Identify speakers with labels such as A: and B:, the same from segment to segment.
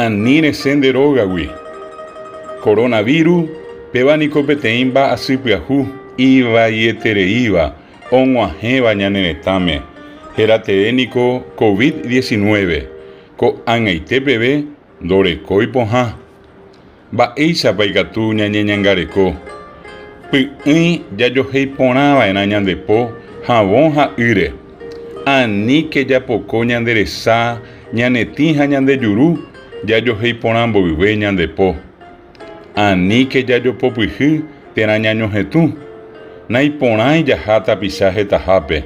A: Anire senderogawi. Coronavirus, pebanico peteimba asipyahu, iva yetereiva, onguajeva ñaneretame, herateénico COVID-19, ko angaitépeve, dorekói pohã. Mba'éichapa ikatu ñañeñangareko. Py'ỹi jajohéi porãva'erã ñandepo, havõ ha ýre. Aníke japoko ñanderesa, ñanetĩ ha ñandejuru, jajohéi porã mboyve ñandepo. Aníke jajopopyhy térã ñañohetũ. Naiporãi jaha tapicha hetahápe.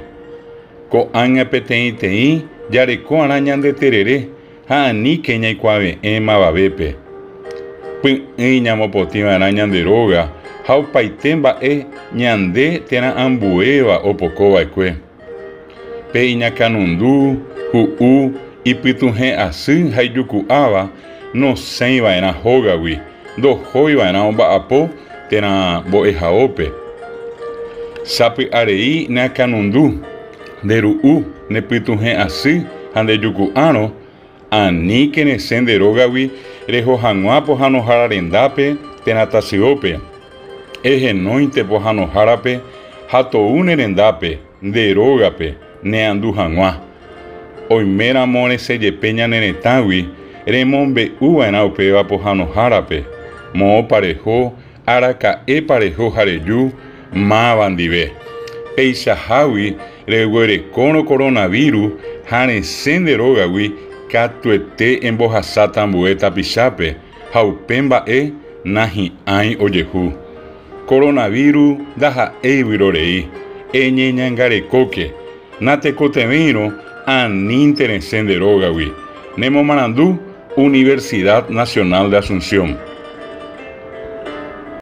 A: Ko'ág̃a peteĩteĩ jareko'arã ñandeterere ha aníke ñaikuaave'ẽ mavavépe. Py'ỹi ñamopotiva'erã ñanderóga ha opaite mba'e ñande térã ambuéva opokova'ekue. Pe iñakãnundu, hu'u, ipytuhẽ asy ha ijuku'áva nosẽiva'erã hógagui, ndohóiva'erã omba'apo térã mbo'ehaópe. Sapy'arei neakãnundu, nderu'u, nepytuhẽ asy ha ndejuku'árõ, aníke nesẽ nderógagui rehohag̃ua pohãnohára rendápe térã tasyópe. Ehenóinte pohãnohárape ha tou nerendápe, nderógape, neandu hag̃ua. Oiméramo resẽjepe ñaneretãgui remombe'uva'erã upéva pohãnohárape, moõpa reho, araka'épa reho ha reju, máva ndive. Peichahágui reguerekórõ coronavirus ha resẽ nderógagui katuete embohasáta ambue tapichápe ha upe mba'e nahi'ãi ojehu. Coronavirus ndaha'éigui rorei, eñeñangarekóke, natekotevẽirõ anínte resẽ nderógagui. Nemomarandu, Universidad Nacional de Asunción.